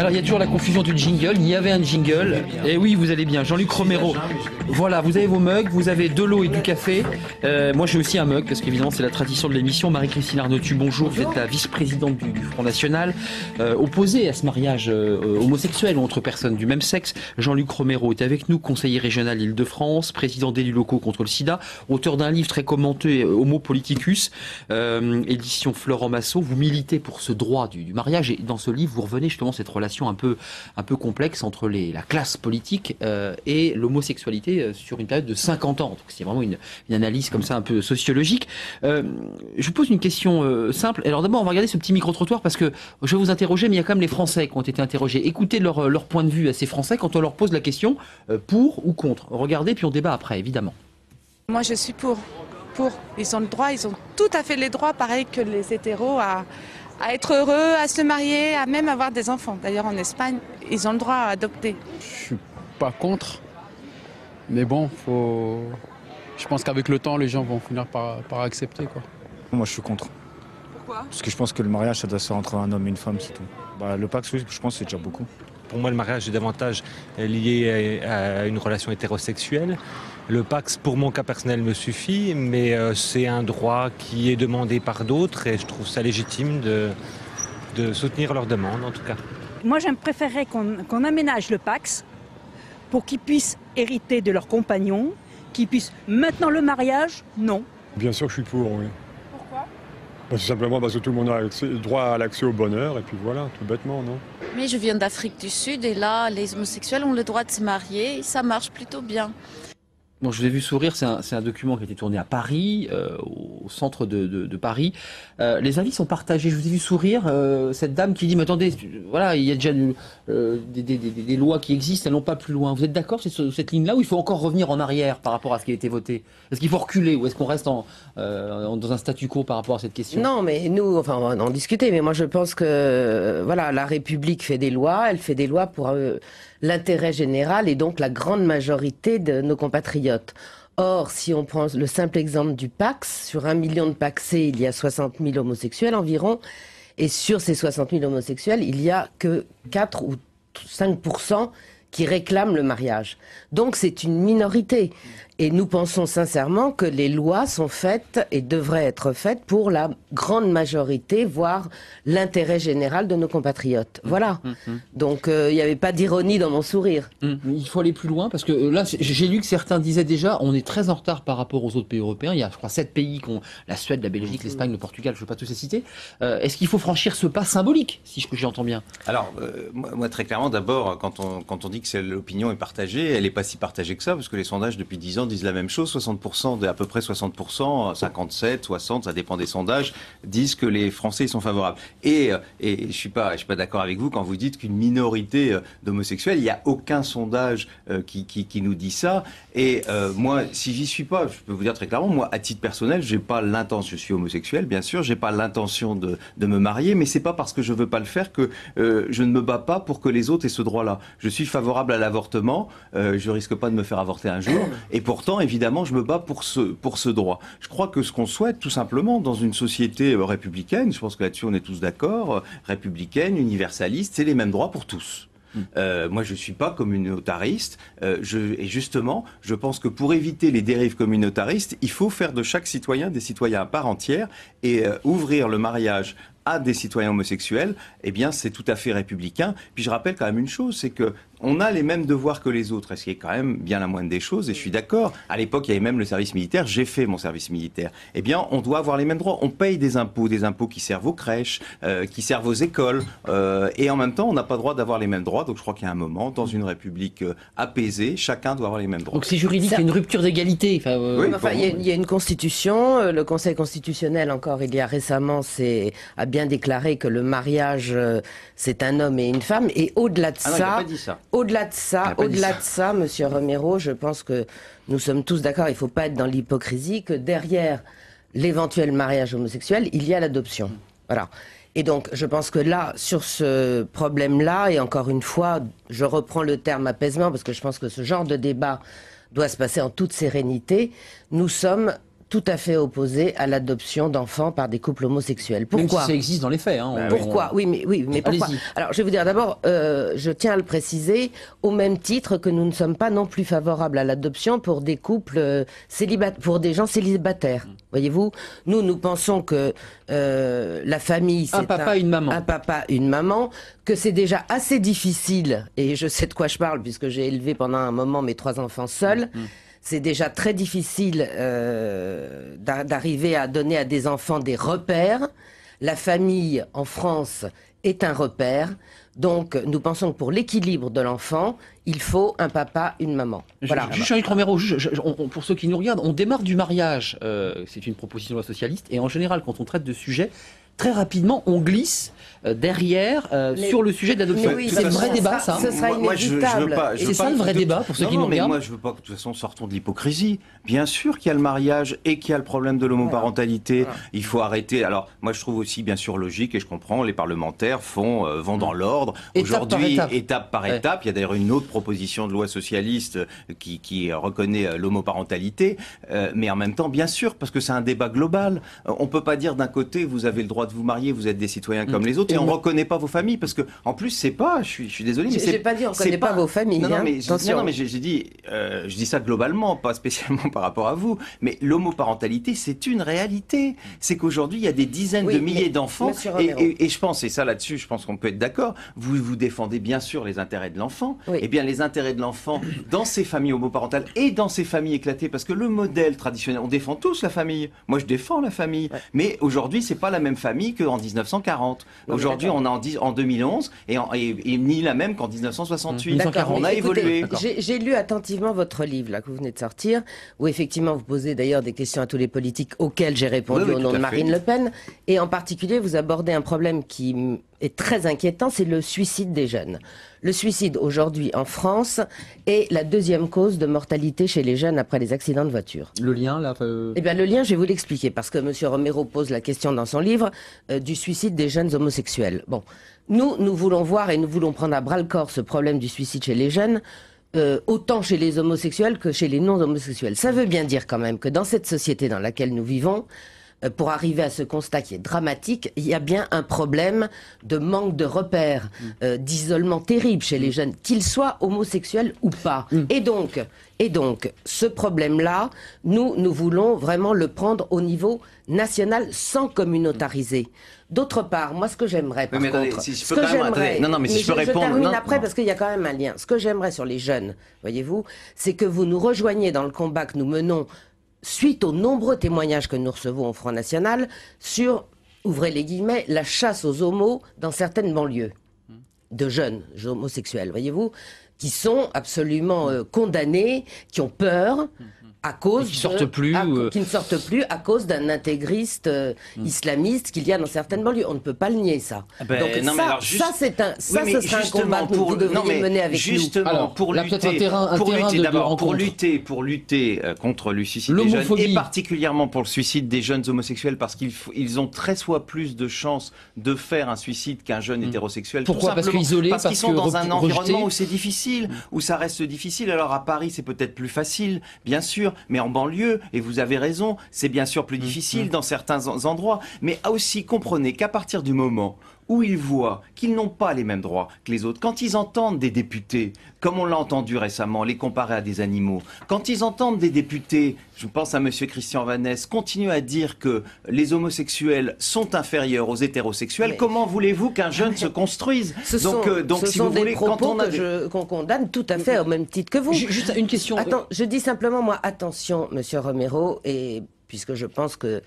Alors il y a toujours la confusion du jingle, il y avait un jingle, et oui vous allez bien, Jean-Luc Romero, voilà vous avez vos mugs, vous avez de l'eau et du café, moi j'ai aussi un mug parce qu'évidemment c'est la tradition de l'émission. Marie-Christine Arnautu, bonjour, vous êtes la vice-présidente du Front National, opposée à ce mariage homosexuel ou entre personnes du même sexe. Jean-Luc Romero est avec nous, conseiller régional Île-de-France, président d'élus locaux contre le sida, auteur d'un livre très commenté, Homo Politicus, édition Florent Massot. Vous militez pour ce droit du mariage et dans ce livre vous revenez justement cette relation un peu complexe entre la classe politique et l'homosexualité sur une période de 50 ans. Donc c'est vraiment une analyse comme ça un peu sociologique. Je vous pose une question simple. Alors d'abord on va regarder ce petit micro-trottoir parce que je vais vous interroger, mais il y a quand même les Français qui ont été interrogés. Écoutez leur point de vue à ces Français quand on leur pose la question pour ou contre. Regardez puis on débat après évidemment. Moi je suis pour. Ils ont le droit, ils ont tout à fait les droits, pareil que les hétéros, à être heureux, à se marier, à même avoir des enfants. D'ailleurs en Espagne, ils ont le droit à adopter. Je suis pas contre, mais bon, je pense qu'avec le temps, les gens vont finir par accepter, quoi. Moi je suis contre. Pourquoi ? Parce que je pense que le mariage ça doit se faire entre un homme et une femme, c'est tout. Le Pacs, oui, je pense que c'est déjà beaucoup. Pour moi, le mariage est davantage lié à une relation hétérosexuelle. Le Pacs, pour mon cas personnel, me suffit, mais c'est un droit qui est demandé par d'autres et je trouve ça légitime de soutenir leur demande, en tout cas. Moi, j'aimerais préférer qu'on aménage le Pacs pour qu'ils puissent hériter de leurs compagnons, qu'ils puissent... Maintenant, le mariage, non. Bien sûr que je suis pour, oui. Pourquoi ? Tout simplement parce que tout le monde a droit à l'accès au bonheur, et puis voilà, tout bêtement, non ? Mais je viens d'Afrique du Sud et là, les homosexuels ont le droit de se marier et ça marche plutôt bien. Bon, je vous ai vu sourire, c'est un document qui a été tourné à Paris, au centre de Paris. Les avis sont partagés. Je vous ai vu sourire, cette dame qui dit, mais attendez, voilà, il y a déjà des lois qui existent, elles n'ont pas plus loin. Vous êtes d'accord sur cette ligne-là ou il faut encore revenir en arrière par rapport à ce qui a été voté ? Est-ce qu'il faut reculer ou est-ce qu'on reste dans un statu quo par rapport à cette question ? Non, mais nous, enfin, on va en discuter, mais moi je pense que voilà, la République fait des lois, elle fait des lois pour l'intérêt général et donc la grande majorité de nos compatriotes. Or, si on prend le simple exemple du Pacs, sur 1 million de Pacsés, il y a 60 000 homosexuels environ, et sur ces 60 000 homosexuels, il n'y a que 4 ou 5% qui réclament le mariage. Donc c'est une minorité. Et nous pensons sincèrement que les lois sont faites et devraient être faites pour la grande majorité, voire l'intérêt général de nos compatriotes. Voilà. Donc il n'y avait pas d'ironie dans mon sourire. Il faut aller plus loin parce que là, j'ai lu que certains disaient déjà, on est très en retard par rapport aux autres pays européens. Il y a, je crois, 7 pays qui ont la Suède, la Belgique, l'Espagne, le Portugal, je ne veux pas tous les citer. Est-ce qu'il faut franchir ce pas symbolique, si j'entends bien ? Alors, moi, très clairement, d'abord, quand on dit que l'opinion est partagée, elle n'est pas si partagée que ça, parce que les sondages depuis 10 ans disent la même chose. 60%, à peu près 60%, 57, 60, ça dépend des sondages, disent que les Français sont favorables. Et je suis pas d'accord avec vous quand vous dites qu'une minorité d'homosexuels, il n'y a aucun sondage qui nous dit ça. Et moi, si j'y suis pas, je peux vous dire très clairement, moi, à titre personnel, j'ai pas l'intention, je suis homosexuel, bien sûr, j'ai pas l'intention de me marier, mais c'est pas parce que je veux pas le faire que je ne me bats pas pour que les autres aient ce droit-là. Je suis favorable à l'avortement, je risque pas de me faire avorter un jour, et pourtant, évidemment, je me bats pour ce droit. Je crois que ce qu'on souhaite, tout simplement, dans une société républicaine, je pense que là-dessus on est tous d'accord, républicaine, universaliste, c'est les mêmes droits pour tous. Moi, je ne suis pas communautariste et justement, je pense que pour éviter les dérives communautaristes, il faut faire de chaque citoyen des citoyens à part entière et ouvrir le mariage à des citoyens homosexuels, eh bien, c'est tout à fait républicain. Puis je rappelle quand même une chose, c'est que on a les mêmes devoirs que les autres, et ce qui est quand même bien la moindre des choses, et je suis d'accord. À l'époque, il y avait même le service militaire, j'ai fait mon service militaire. Eh bien, on doit avoir les mêmes droits. On paye des impôts qui servent aux crèches, qui servent aux écoles, et en même temps, on n'a pas le droit d'avoir les mêmes droits. Donc je crois qu'il y a un moment, dans une république apaisée, chacun doit avoir les mêmes droits. Donc c'est juridique, il y a une rupture d'égalité. Oui, enfin, il y a une constitution, le Conseil constitutionnel encore, il y a récemment, a bien déclaré que le mariage, c'est un homme et une femme, et au-delà de ça... Au-delà de ça, Monsieur Romero, je pense que nous sommes tous d'accord, il ne faut pas être dans l'hypocrisie, que derrière l'éventuel mariage homosexuel, il y a l'adoption. Voilà. Et donc, je pense que là, sur ce problème-là, et encore une fois, je reprends le terme apaisement, parce que je pense que ce genre de débat doit se passer en toute sérénité, nous sommes tout à fait opposé à l'adoption d'enfants par des couples homosexuels. Pourquoi? Même si ça existe dans les faits. Hein, pourquoi? Oui, mais pourquoi? Alors, je vais vous dire d'abord, je tiens à le préciser, au même titre que nous ne sommes pas non plus favorables à l'adoption pour des couples célibataires, pour des gens célibataires. Voyez-vous, nous pensons que la famille, c'est un papa, une maman. Un papa, une maman, que c'est déjà assez difficile, et je sais de quoi je parle puisque j'ai élevé pendant un moment mes 3 enfants seuls. C'est déjà très difficile d'arriver à donner à des enfants des repères. La famille en France est un repère. Donc, nous pensons que pour l'équilibre de l'enfant, il faut un papa, une maman. Voilà. Jean-Luc Romero, pour ceux qui nous regardent, on démarre du mariage. C'est une proposition de loi socialiste. Et en général, quand on traite de sujets, très rapidement, on glisse derrière sur le sujet de l'adoption. Oui, c'est le vrai débat, ça. Ce sera inévitable. C'est ça le vrai débat pour ceux qui nous regardent. Moi, je veux pas que de toute façon sortons de l'hypocrisie. Bien sûr qu'il y a le mariage et qu'il y a le problème de l'homoparentalité. Voilà. Il faut arrêter. Alors, moi, je trouve aussi bien sûr logique et je comprends. Les parlementaires vont dans l'ordre. Aujourd'hui, étape par étape. Il y a d'ailleurs une autre proposition de loi socialiste qui reconnaît l'homoparentalité. Mais en même temps, bien sûr, parce que c'est un débat global. On peut pas dire d'un côté, vous avez le droit de vous marier, vous êtes des citoyens comme les autres, et on ne reconnaît pas vos familles, parce que en plus c'est pas, je suis désolé, mais j'ai pas dit on ne reconnaît pas vos familles. Non, mais j'ai dit, je dis ça globalement, pas spécialement par rapport à vous, mais l'homoparentalité c'est une réalité. C'est qu'aujourd'hui il y a des dizaines de milliers d'enfants, et je pense, et ça là-dessus, je pense qu'on peut être d'accord. Vous défendez bien sûr les intérêts de l'enfant. Et bien les intérêts de l'enfant dans ces familles homoparentales et dans ces familles éclatées, parce que le modèle traditionnel, on défend tous la famille. Moi je défends la famille, mais aujourd'hui c'est pas la même famille qu'en 1940. Aujourd'hui, on est en 2011 et ni la même qu'en 1968. On a évolué. J'ai lu attentivement votre livre là, que vous venez de sortir, où effectivement vous posez d'ailleurs des questions à tous les politiques auxquelles j'ai répondu au nom de Marine Le Pen. Et en particulier, vous abordez un problème qui est très inquiétant, c'est le suicide des jeunes. Le suicide aujourd'hui en France est la 2e cause de mortalité chez les jeunes après les accidents de voiture. Le lien là Eh bien, le lien, je vais vous l'expliquer, parce que M. Romero pose la question dans son livre du suicide des jeunes homosexuels. Bon, nous voulons voir et nous voulons prendre à bras-le-corps ce problème du suicide chez les jeunes, autant chez les homosexuels que chez les non-homosexuels. Ça veut bien dire quand même que dans cette société dans laquelle nous vivons, pour arriver à ce constat qui est dramatique, il y a bien un problème de manque de repères, d'isolement terrible chez les jeunes, qu'ils soient homosexuels ou pas. Et donc, ce problème-là, nous voulons vraiment le prendre au niveau national sans communautariser. D'autre part, moi, ce que j'aimerais, par contre... Si je peux répondre... Je termine après, parce qu'il y a quand même un lien. Ce que j'aimerais sur les jeunes, voyez-vous, c'est que vous nous rejoigniez dans le combat que nous menons suite aux nombreux témoignages que nous recevons au Front National sur, ouvrez les guillemets, la chasse aux homos dans certaines banlieues de jeunes homosexuels, voyez-vous, qui sont absolument condamnés, qui ont peur à cause qui ne sortent plus à cause d'un intégriste islamiste qu'il y a dans certaines banlieues. On ne peut pas le nier, ça. Donc ce sera un combat que vous devriez mener avec justement, nous. Alors, pour lutter contre le suicide des jeunes, et particulièrement pour le suicide des jeunes homosexuels, parce qu'ils ont 13 fois plus de chances de faire un suicide qu'un jeune hétérosexuel. Pourquoi? Parce qu'ils sont dans un environnement où c'est difficile, où ça reste difficile. Alors à Paris, c'est peut-être plus facile, bien sûr, mais en banlieue, et vous avez raison, c'est bien sûr plus difficile dans certains endroits, mais aussi comprenez qu'à partir du moment où ils voient qu'ils n'ont pas les mêmes droits que les autres, quand ils entendent des députés, comme on l'a entendu récemment, les comparer à des animaux, quand ils entendent des députés, je pense à M. Christian Vannès, continuer à dire que les homosexuels sont inférieurs aux hétérosexuels, comment voulez-vous qu'un jeune se construise? Ce sont des propos qu'on condamne tout à fait au même titre que vous. Juste une question. Attends, je dis simplement, moi, attention, M. Romero, et puisque je pense que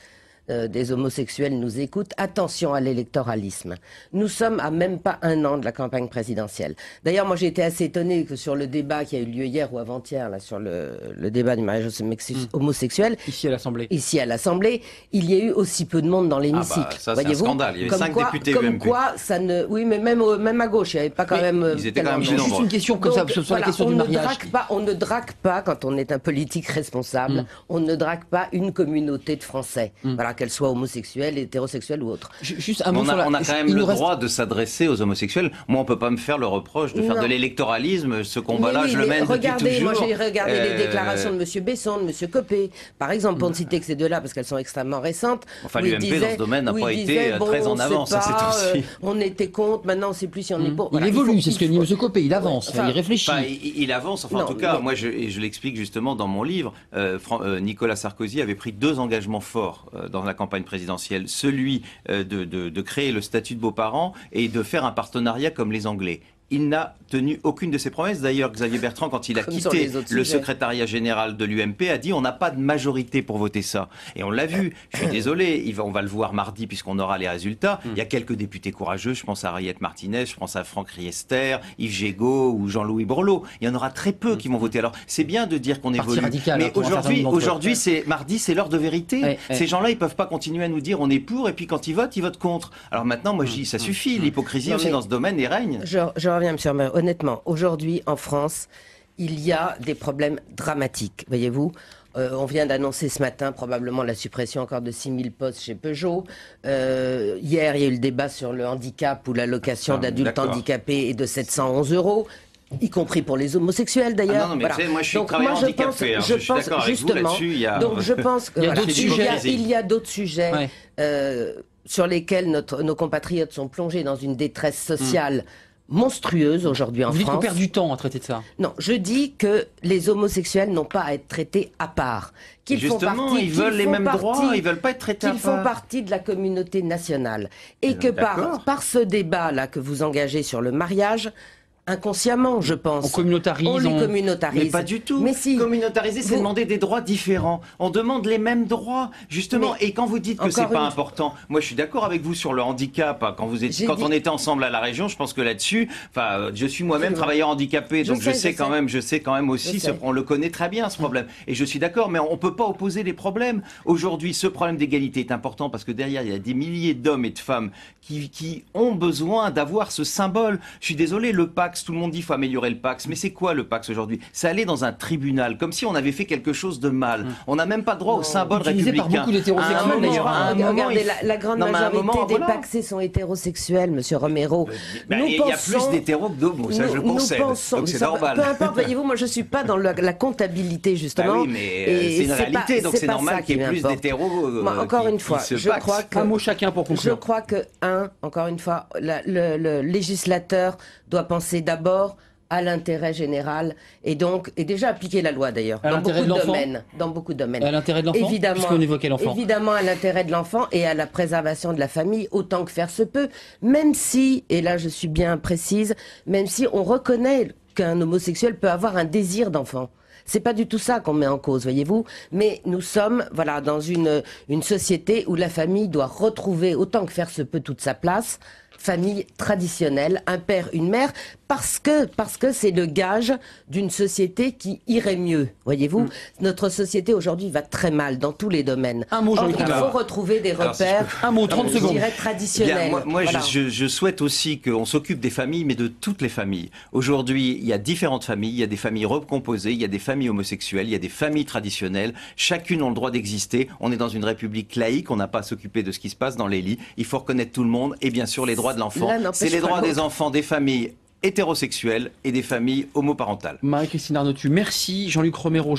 des homosexuels nous écoutent, attention à l'électoralisme. Nous sommes à même pas 1 an de la campagne présidentielle. D'ailleurs, moi j'ai été assez étonné que sur le débat qui a eu lieu hier ou avant-hier, là, sur le débat du mariage homosexuel, ici à l'Assemblée, il y a eu aussi peu de monde dans l'hémicycle. Ça c'est un scandale, il y avait 5 députés UMP. Comme quoi, ça ne... Oui, mais même à gauche, il n'y avait pas quand même... Ils étaient quand même juste une question comme ça, sur la question du mariage. On ne drague pas, quand on est un politique responsable, on ne drague pas une communauté de Français. Voilà, qu'elles soient homosexuelles, hétérosexuelles ou autres. Juste un mot on a quand même le reste... droit de s'adresser aux homosexuels. Moi, on peut pas me faire le reproche de faire Non. de l'électoralisme. Ce combat-là, Oui, je le mène regardez, depuis toujours. moi j'ai regardé les déclarations de M. Besson, de M. Copé, par exemple, pour ne citer que ces deux-là, parce qu'elles sont extrêmement récentes. Enfin, où il l'UMP, disait- dans ce domaine, n'a où pas il été disait, très en on sait avance, ça, pas, c'est aussi. on était contre, maintenant on ne sait plus si on est pour. Il Voilà, évolue, faut- c'est ce que dit M. Copé, il avance, Enfin, il réfléchit. Enfin, il avance, enfin Non, en tout cas, mais- moi je l'explique justement dans mon livre, Nicolas Sarkozy avait pris 2 engagements forts dans la campagne présidentielle, celui de créer le statut de beaux-parents et de faire un partenariat comme les Anglais. Il n'a tenu aucune de ses promesses. D'ailleurs, Xavier Bertrand, quand il a Comme sur quitté les autres le sujets. secrétariat général de l'UMP, a dit on n'a pas de majorité pour voter ça. Et on l'a vu. Je suis désolé, on va le voir mardi puisqu'on aura les résultats. Il y a quelques députés courageux. Je pense à Ariette Martinez, je pense à Franck Riester, Yves Gégaud ou Jean-Louis Borloo. Il y en aura très peu qui vont voter. Alors, c'est bien de dire qu'on Parti évolue. radical, Mais pour un certain nombre d'entre eux. aujourd'hui, c'est mardi, c'est l'heure de vérité. Ouais, ouais. Ces gens-là, ils peuvent pas continuer à nous dire on est pour et puis quand ils votent contre. Alors maintenant, moi je dis ça suffit. L'hypocrisie Non, aussi mais- dans ce domaine, elle règne. Je reviens, monsieur Armand. Honnêtement, aujourd'hui, en France, il y a des problèmes dramatiques, voyez-vous. On vient d'annoncer ce matin probablement la suppression encore de 6000 postes chez Peugeot. Hier, il y a eu le débat sur le handicap ou l'allocation d'adultes d'accord. handicapés est de 711 €. Y compris pour les homosexuels d'ailleurs. Ah non, mais tu sais, moi, je suis travailleur je handicapé, pense, hein, je suis d'accord avec vous justement, là-dessus, il y a- donc je pense que Il y a voilà, d'autres sujets. il y a d'autres sujets Ouais. sur lesquels nos compatriotes sont plongés dans une détresse sociale monstrueuse aujourd'hui en Vous dites qu'on France. perd du temps à traiter de ça. Non, je dis que les homosexuels n'ont pas à être traités à part. Qu'ils font Justement, partie, ils veulent les font mêmes partie- droits, ils veulent pas être traités à qu'ils font part. partie de la communauté nationale. Et que D'accord. par ce débat-là que vous engagez sur le mariage, inconsciemment, je pense. On communautarise, On les on- communautarise. Mais pas du tout. Mais si. Communautariser, c'est Vous- demander des droits différents. On demande les mêmes droits, justement. Mais Et quand vous dites que c'est encore pas une- important, moi je suis d'accord avec vous sur le handicap. Quand J'ai quand dit- on était ensemble à la région, je pense que là-dessus, enfin, je suis moi-même travailleur handicapé, donc je sais quand même aussi, on le connaît très bien ce problème. Et je suis d'accord, mais on peut pas opposer les problèmes. Aujourd'hui, ce problème d'égalité est important parce que derrière, il y a des milliers d'hommes et de femmes qui ont besoin d'avoir ce symbole. Je suis désolé, le Pacs, tout le monde dit qu'il faut améliorer le Pacs, mais c'est quoi le Pacs aujourd'hui? C'est aller dans un tribunal, comme si on avait fait quelque chose de mal. On n'a même pas droit au symbole Utilisé par républicain. beaucoup d'hétérosexuels, À un moment, d'ailleurs. à un moment, Regardez, il- la grande Non, mais à un majorité moment, des voilà. paxés sont hétérosexuels, monsieur Romero. Ben, il y a plus d'hétéros que d'homos, ça je nous concède. pensons- Donc c'est ça- normal. Peu importe, voyez-vous, moi je suis pas dans la comptabilité justement. Bah oui, mais Et c'est une pas- réalité, donc c'est pas normal ça qu'il y ait qui plus m'importe. d'hétéros. Moi, encore qui- une fois, qui se je paxent. crois que Un mot chacun pour je conclure. crois que encore une fois, le législateur doit penser d'abord à l'intérêt général et donc déjà appliquer la loi d'ailleurs À dans l'intérêt beaucoup de de l'enfant domaines, dans beaucoup de domaines. À l'intérêt de l'enfant, évidemment, puisqu'on évoquait l'enfant. évidemment à l'intérêt de l'enfant et à la préservation de la famille autant que faire se peut, même si, et là je suis bien précise, même si on reconnaît qu'un homosexuel peut avoir un désir d'enfant. C'est pas du tout ça qu'on met en cause, voyez-vous. Mais nous sommes, voilà, dans une société où la famille doit retrouver autant que faire se peut toute sa place. Famille traditionnelle, un père, une mère, parce que c'est le gage d'une société qui irait mieux, voyez-vous. Notre société aujourd'hui va très mal dans tous les domaines. Un mot, Or, Jean-Luc il faut Romero. retrouver des Alors, si je repères, Un mot, 30 je secondes. dirais Bien, traditionnels. moi Voilà. je souhaite aussi qu'on s'occupe des familles, mais de toutes les familles. Aujourd'hui, il y a différentes familles, il y a des familles recomposées, il y a des familles homosexuelles, il y a des familles traditionnelles. Chacune a le droit d'exister. On est dans une république laïque, on n'a pas à s'occuper de ce qui se passe dans les lits. Il faut reconnaître tout le monde et bien sûr les droits de l'enfant. L'un n'empêche C'est les pas droits des l'autre. enfants des familles hétérosexuelles et des familles homoparentales. Marie-Christine Arnautu, merci. Jean-Luc Romero.